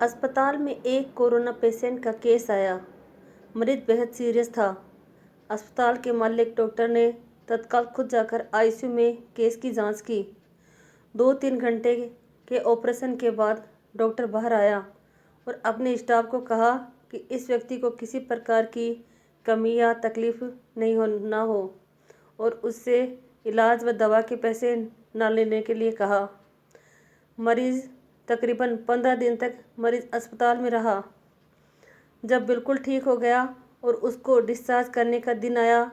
अस्पताल में एक कोरोना पेशेंट का केस आया। मरीज बेहद सीरियस था। अस्पताल के मालिक डॉक्टर ने तत्काल खुद जाकर आईसीयू में केस की जांच की। 2-3 घंटे के ऑपरेशन के बाद डॉक्टर बाहर आया और अपने स्टाफ को कहा कि इस व्यक्ति को किसी प्रकार की कमी या तकलीफ ना हो और उससे इलाज व दवा के पैसे न लेने के लिए कहा। मरीज तकरीबन 15 दिन तक मरीज अस्पताल में रहा। जब बिल्कुल ठीक हो गया और उसको डिस्चार्ज करने का दिन आया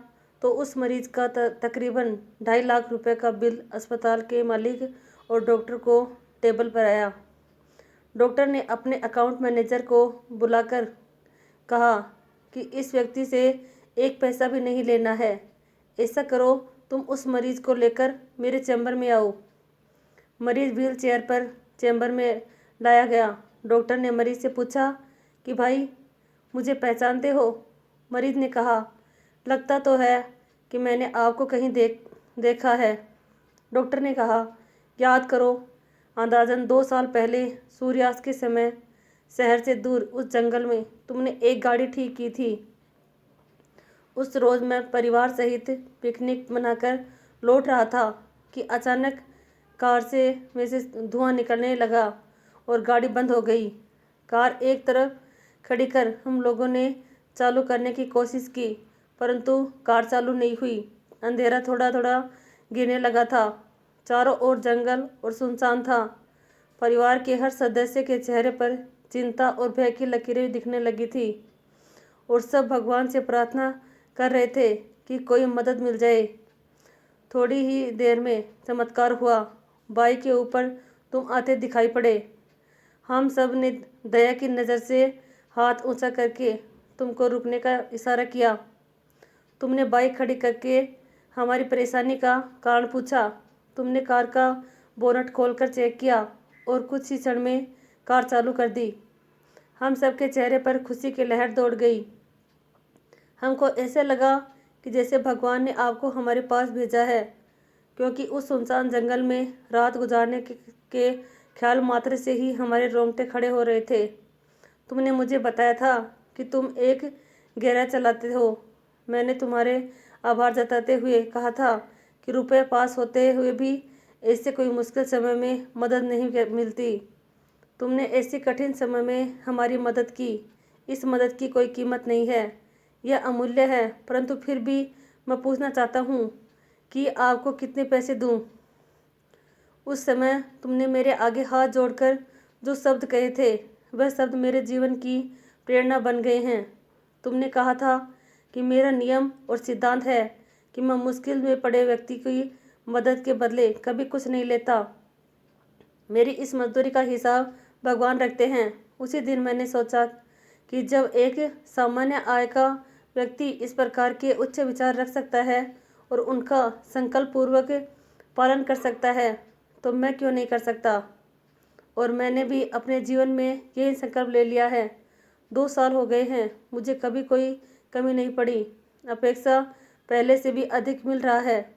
तो उस मरीज का तकरीबन 2.5 लाख रुपए का बिल अस्पताल के मालिक और डॉक्टर को टेबल पर आया। डॉक्टर ने अपने अकाउंट मैनेजर को बुलाकर कहा कि इस व्यक्ति से एक पैसा भी नहीं लेना है। ऐसा करो, तुम उस मरीज को लेकर मेरे चैम्बर में आओ। मरीज व्हील चेयर पर चैम्बर में लाया गया। डॉक्टर ने मरीज से पूछा कि भाई, मुझे पहचानते हो? मरीज ने कहा, लगता तो है कि मैंने आपको कहीं देखा है। डॉक्टर ने कहा, याद करो, अंदाजन 2 साल पहले सूर्यास्त के समय शहर से दूर उस जंगल में तुमने एक गाड़ी ठीक की थी। उस रोज़ मैं परिवार सहित पिकनिक मनाकर लौट रहा था कि अचानक कार में से धुआं निकलने लगा और गाड़ी बंद हो गई। कार एक तरफ खड़ी कर हम लोगों ने चालू करने की कोशिश की, परंतु कार चालू नहीं हुई। अंधेरा थोड़ा थोड़ा गिरने लगा था। चारों ओर जंगल और सुनसान था। परिवार के हर सदस्य के चेहरे पर चिंता और भय की लकीरें दिखने लगी थी और सब भगवान से प्रार्थना कर रहे थे कि कोई मदद मिल जाए। थोड़ी ही देर में चमत्कार हुआ। बाइक के ऊपर तुम आते दिखाई पड़े। हम सब ने दया की नज़र से हाथ ऊंचा करके तुमको रुकने का इशारा किया। तुमने बाइक खड़ी करके हमारी परेशानी का कारण पूछा। तुमने कार का बोनट खोलकर चेक किया और कुछ ही क्षण में कार चालू कर दी। हम सबके चेहरे पर खुशी की लहर दौड़ गई। हमको ऐसे लगा कि जैसे भगवान ने आपको हमारे पास भेजा है, क्योंकि उस सुनसान जंगल में रात गुजारने के ख्याल मात्र से ही हमारे रोंगटे खड़े हो रहे थे। तुमने मुझे बताया था कि तुम एक गैराज चलाते हो। मैंने तुम्हारे आभार जताते हुए कहा था कि रुपए पास होते हुए भी ऐसे कोई मुश्किल समय में मदद नहीं मिलती। तुमने ऐसे कठिन समय में हमारी मदद की। इस मदद की कोई कीमत नहीं है, यह अमूल्य है, परंतु फिर भी मैं पूछना चाहता हूँ कि आपको कितने पैसे दूँ? उस समय तुमने मेरे आगे हाथ जोड़कर जो शब्द कहे थे, वह शब्द मेरे जीवन की प्रेरणा बन गए हैं। तुमने कहा था कि मेरा नियम और सिद्धांत है कि मैं मुश्किल में पड़े व्यक्ति की मदद के बदले कभी कुछ नहीं लेता। मेरी इस मजदूरी का हिसाब भगवान रखते हैं। उसी दिन मैंने सोचा कि जब एक सामान्य आय का व्यक्ति इस प्रकार के उच्च विचार रख सकता है और उनका संकल्प पूर्वक पालन कर सकता है, तो मैं क्यों नहीं कर सकता। और मैंने भी अपने जीवन में यही संकल्प ले लिया है। 2 साल हो गए हैं, मुझे कभी कोई कमी नहीं पड़ी। अपेक्षा पहले से भी अधिक मिल रहा है।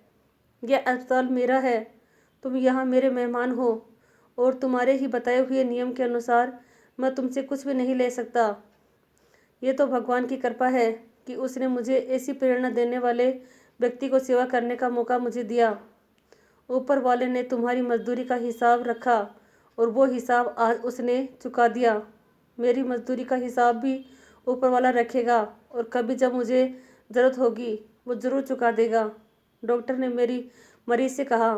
यह अस्पताल मेरा है, तुम यहाँ मेरे मेहमान हो और तुम्हारे ही बताए हुए नियम के अनुसार मैं तुमसे कुछ भी नहीं ले सकता। ये तो भगवान की कृपा है कि उसने मुझे ऐसी प्रेरणा देने वाले व्यक्ति को सेवा करने का मौका मुझे दिया। ऊपर वाले ने तुम्हारी मजदूरी का हिसाब रखा और वो हिसाब आज उसने चुका दिया। मेरी मजदूरी का हिसाब भी ऊपर वाला रखेगा और कभी जब मुझे ज़रूरत होगी वो ज़रूर चुका देगा। डॉक्टर ने मेरी मरीज से कहा,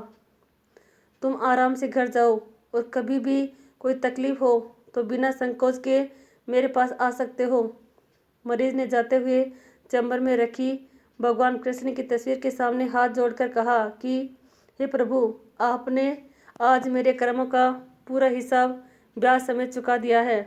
तुम आराम से घर जाओ और कभी भी कोई तकलीफ हो तो बिना संकोच के मेरे पास आ सकते हो। मरीज ने जाते हुए चैम्बर में रखी भगवान कृष्ण की तस्वीर के सामने हाथ जोड़कर कहा कि हे प्रभु, आपने आज मेरे कर्मों का पूरा हिसाब ब्याज समेत चुका दिया है।